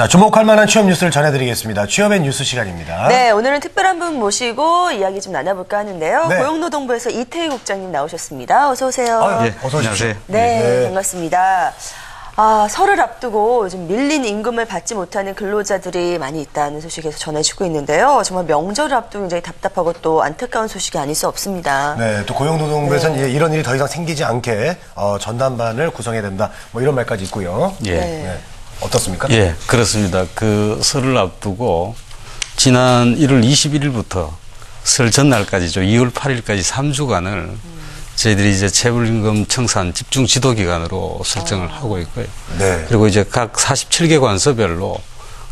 자, 주목할 만한 취업 뉴스를 전해드리겠습니다. 취업의 뉴스 시간입니다. 네, 오늘은 특별한 분 모시고 이야기 좀 나눠볼까 하는데요. 네. 고용노동부에서 이태희 국장님 나오셨습니다. 어서 오세요. 네, 어서 오십시오. 네, 반갑습니다. 설을 앞두고 요즘 밀린 임금을 받지 못하는 근로자들이 많이 있다는 소식이 계속 전해지고 있는데요. 정말 명절을 앞두고 굉장히 답답하고 또 안타까운 소식이 아닐 수 없습니다. 네, 또 고용노동부에서는 이런 일이 더 이상 생기지 않게 전담반을 구성해야 된다. 뭐 이런 말까지 있고요. 예. 네. 어떻습니까? 예, 그렇습니다. 그 설을 앞두고 지난 1월 21일부터 설 전날까지죠. 2월 8일까지 3주간을 저희들이 이제 체불임금 청산 집중 지도 기간으로 설정을 하고 있고요. 네. 그리고 이제 각 47개 관서별로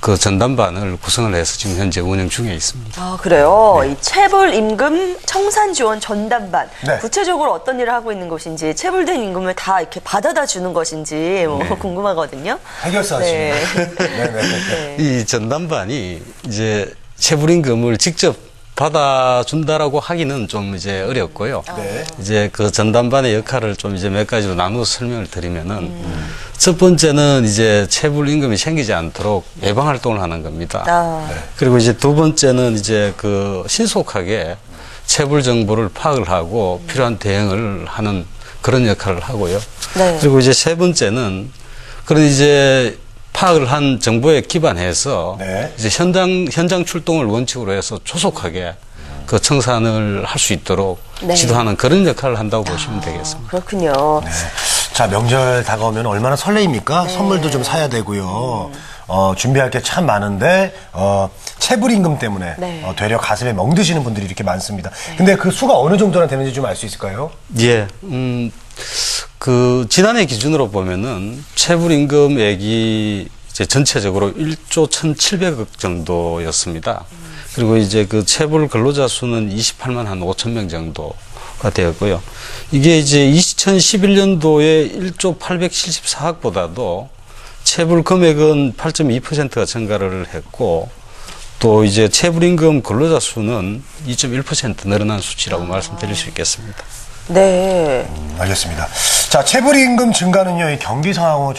그 전담반을 구성을 해서 지금 현재 운영 중에 있습니다. 그래요? 네. 이 체불임금 청산 지원 전담반. 네. 구체적으로 어떤 일을 하고 있는 것인지, 체불된 임금을 다 이렇게 받아다 주는 것인지 궁금하거든요. 해결사시네요. 네. 이 전담반이 이제 체불임금을 직접 받아준다라고 하기는 좀 이제 어렵고요. 네. 이제 그 전담반의 역할을 좀 이제 몇 가지로 나누어서 설명을 드리면은 첫 번째는 이제 체불임금이 생기지 않도록 예방 활동을 하는 겁니다. 네. 그리고 이제 두 번째는 이제 그 신속하게 체불 정보를 파악을 하고 필요한 대응을 하는 그런 역할을 하고요. 네. 그리고 이제 세 번째는 그런 이제 파악을 한 정보에 기반해서 네. 이제 현장 출동을 원칙으로 해서 조속하게 그 청산을 할 수 있도록 지도하는 그런 역할을 한다고 보시면 되겠습니다. 그렇군요. 네. 자, 명절 다가오면 얼마나 설레입니까? 선물도 좀 사야 되고요. 준비할 게 참 많은데 체불임금 때문에 되려 가슴에 멍드시는 분들이 이렇게 많습니다. 근데 그 수가 어느 정도나 되는지 좀 알 수 있을까요? 예. 그 지난해 기준으로 보면은 체불임금액이 이제 전체적으로 1조 1,700억 정도였습니다. 그리고 이제 그 체불 근로자 수는 28만 한 5천 명 정도가 되었고요. 이게 이제 2011년도에 1조 874억보다도 체불 금액은 8.2%가 증가를 했고 또 이제 체불임금 근로자 수는 2.1% 늘어난 수치라고 말씀드릴 수 있겠습니다. 네. 알겠습니다. 자, 체불임금 증가는요, 이 경기 상황과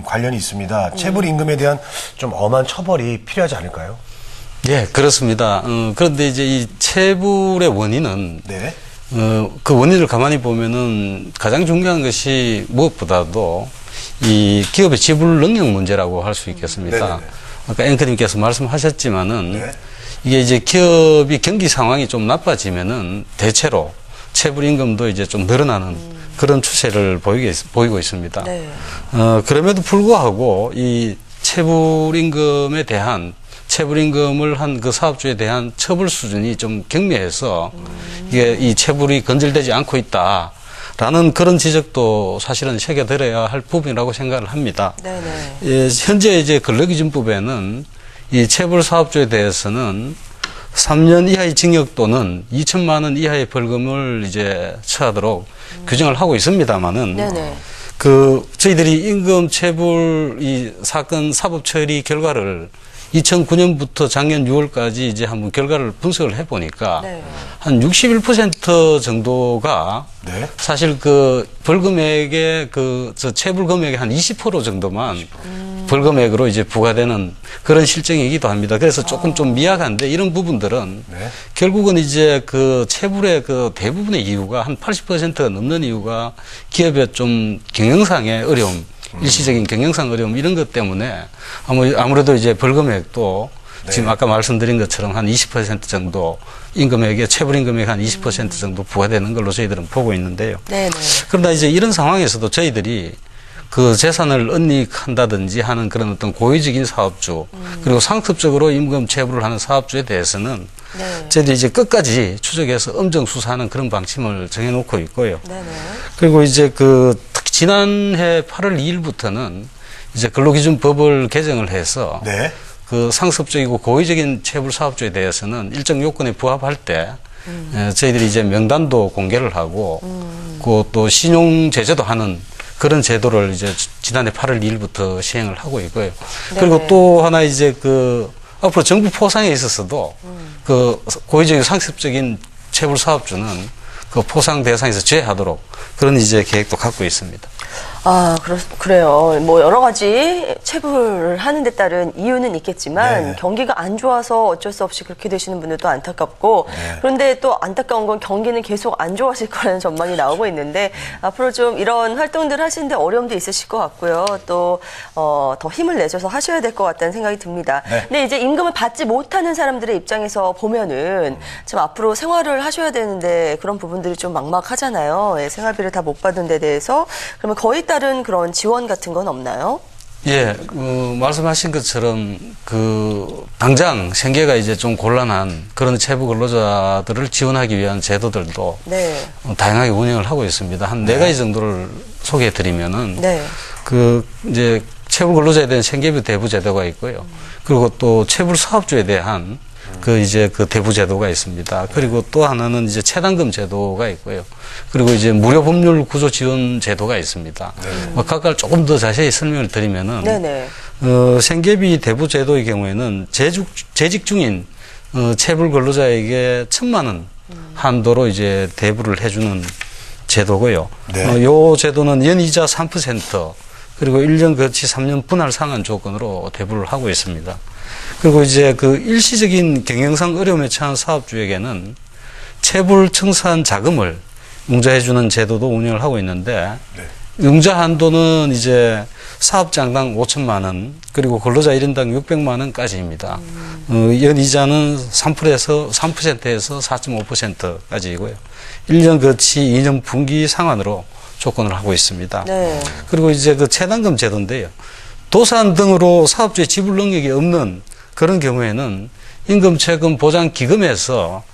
관련이 있습니다. 체불임금에 대한 좀 엄한 처벌이 필요하지 않을까요? 예, 그렇습니다. 그런데 이제 이 체불의 원인은 네. 그 원인을 가만히 보면은 가장 중요한 것이 무엇보다도 이 기업의 지불 능력 문제라고 할 수 있겠습니다. 네네네. 아까 앵커님께서 말씀하셨지만은 네. 이게 이제 기업이 경기 상황이 좀 나빠지면은 대체로 체불임금도 이제 좀 늘어나는 그런 추세를 보이고 있습니다. 네. 그럼에도 불구하고 이 체불임금에 대한 체불임금을 한 그 사업주에 대한 처벌 수준이 좀 경미해서 이게 이 체불이 건절되지 않고 있다라는 그런 지적도 사실은 새겨들어야 할 부분이라고 생각을 합니다. 네네. 예, 현재 이제 근로기준법에는 이 체불 사업주에 대해서는 3년 이하의 징역 또는 2천만 원 이하의 벌금을 이제 처하도록 규정을 하고 있습니다만은 그 저희들이 임금 체불 이 사건 사법 처리 결과를 2009년부터 작년 6월까지 이제 한번 결과를 분석을 해보니까 한 61% 정도가 사실 그 벌금액의 저 체불 금액의 한 20% 정도만 벌금액으로 이제 부과되는 그런 실정이기도 합니다. 그래서 조금 좀 미약한데 이런 부분들은 결국은 이제 그 체불의 그 대부분의 이유가 한 80%가 넘는 이유가 기업의 좀 경영상의 어려움, 일시적인 경영상 어려움 이런 것 때문에 아무래도 이제 벌금액도 지금 아까 말씀드린 것처럼 한 20% 정도 임금액에 체불임금액 한 20% 정도 부과되는 걸로 저희들은 보고 있는데요. 그러나 이제 이런 상황에서도 저희들이 그 재산을 은닉한다든지 하는 그런 어떤 고의적인 사업주 그리고 상습적으로 임금 체불을 하는 사업주에 대해서는 저희들이 이제 끝까지 추적해서 엄정 수사하는 그런 방침을 정해놓고 있고요. 그리고 이제 그 특히 지난해 8월 2일부터는 이제 근로기준법을 개정을 해서 그 상습적이고 고의적인 체불 사업주에 대해서는 일정 요건에 부합할 때 저희들이 이제 명단도 공개를 하고 그 또 신용 제재도 하는 그런 제도를 이제 지난해 8월 2일부터 시행을 하고 있고요. 그리고 또 하나 이제 그 앞으로 정부 포상에 있어서도 그 고의적인 상습적인 체불 사업주는 그 포상 대상에서 제외하도록 그런 이제 계획도 갖고 있습니다. 그래요. 뭐 여러 가지 체불을 하는 데 따른 이유는 있겠지만 네. 경기가 안 좋아서 어쩔 수 없이 그렇게 되시는 분들도 안타깝고 그런데 또 안타까운 건 경기는 계속 안 좋아질 거라는 전망이 나오고 있는데 앞으로 좀 이런 활동들 하시는데 어려움도 있으실 것 같고요. 또 더 힘을 내셔서 하셔야 될 것 같다는 생각이 듭니다. 네. 근데 이제 임금을 받지 못하는 사람들의 입장에서 보면은 좀 앞으로 생활을 하셔야 되는데 그런 부분들이 좀 막막하잖아요. 예, 생활비를 다 못 받은 데 대해서 그러면 거의 따른 그런 지원 같은 건 없나요? 예, 말씀하신 것처럼 당장 생계가 이제 좀 곤란한 그런 체부 근로자들을 지원하기 위한 제도들도 네. 다양하게 운영을 하고 있습니다. 한 네 가지 정도를 소개해 드리면은 네. 이제 체불 근로자에 대한 생계비 대부 제도가 있고요. 그리고 또 체불 사업주에 대한 대부 제도가 있습니다. 그리고 또 하나는 이제 체당금 제도가 있고요. 그리고 이제 무료 법률 구조 지원 제도가 있습니다. 각각 조금 더 자세히 설명을 드리면은 네네. 생계비 대부 제도의 경우에는 재직 중인 체불 근로자에게 1,000만 원 한도로 이제 대부를 해주는 제도고요. 네. 요 제도는 연이자 3% 그리고 1년 거치 3년 분할 상환 조건으로 대부를 하고 있습니다. 그리고 이제 일시적인 경영상 어려움에 처한 사업주에게는 체불 청산 자금을 융자해주는 제도도 운영을 하고 있는데, 네. 융자 한도는 이제 사업장당 5천만 원, 그리고 근로자 1인당 600만 원까지입니다. 연이자는 3%에서 4.5%까지이고요. 1년 거치 2년 분기 상환으로 조건을 하고 있습니다. 네. 그리고 이제 체당금 제도인데요. 도산 등으로 사업주의 지불 능력이 없는 그런 경우에는 임금체금 보장기금에서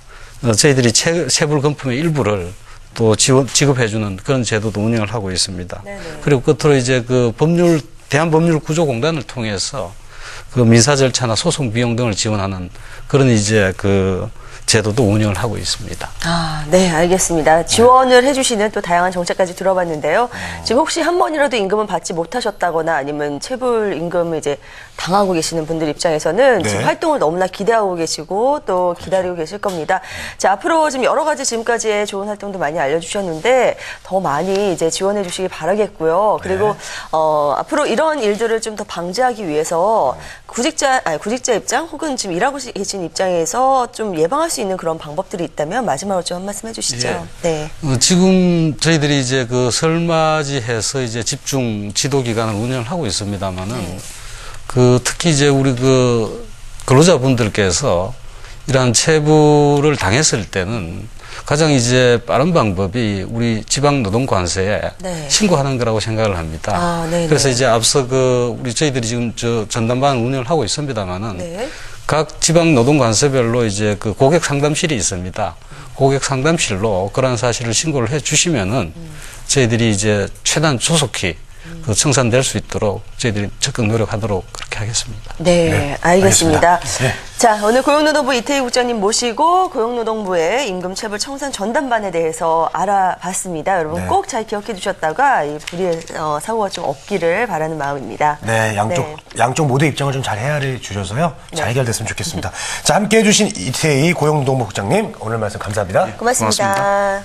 저희들이 체불 금품의 일부를 또 지급해주는 그런 제도도 운영을 하고 있습니다. 네네. 그리고 끝으로 이제 대한법률구조공단을 통해서 민사 절차나 소송 비용 등을 지원하는 그런 이제 제도도 운영을 하고 있습니다. 네, 알겠습니다. 지원을 해주시는 또 다양한 정책까지 들어봤는데요. 지금 혹시 한 번이라도 임금을 받지 못하셨다거나 아니면 체불 임금을 이제 당하고 계시는 분들 입장에서는 네. 지금 활동을 너무나 기대하고 계시고 또 기다리고 계실 겁니다. 자, 앞으로 지금 여러 가지 지금까지의 좋은 활동도 많이 알려주셨는데 더 많이 이제 지원해 주시기 바라겠고요. 그리고 앞으로 이런 일들을 좀 더 방지하기 위해서 구직자 입장 혹은 지금 일하고 계신 입장에서 좀 예방할 수 있는 그런 방법들이 있다면 마지막으로 좀 한 말씀 해주시죠. 예. 네. 지금 저희들이 이제 설 맞이해서 이제 집중 지도 기간을 운영을 하고 있습니다만은 특히 이제 우리 근로자분들께서 이러한 체불을 당했을 때는 가장 이제 빠른 방법이 우리 지방노동관세에 네. 신고하는 거라고 생각을 합니다. 그래서 이제 앞서 저희들이 지금 전담반을 운영을 하고 있습니다만은 네. 각 지방노동관세별로 이제 고객 상담실이 있습니다. 고객 상담실로 그러한 사실을 신고를 해 주시면은 저희들이 이제 최대한 조속히 청산될 수 있도록 저희들이 적극 노력하도록 그렇게 하겠습니다. 네, 알겠습니다. 네. 자, 오늘 고용노동부 이태희 국장님 모시고 고용노동부의 임금체불 청산 전담반에 대해서 알아봤습니다. 여러분 네. 꼭 잘 기억해 두셨다가 이 불의의 사고가 좀 없기를 바라는 마음입니다. 네, 양쪽 모두 입장을 좀 잘 헤아려 주셔서요. 잘 해결됐으면 좋겠습니다. 자, 함께 해주신 이태희 고용노동부 국장님, 오늘 말씀 감사합니다. 고맙습니다.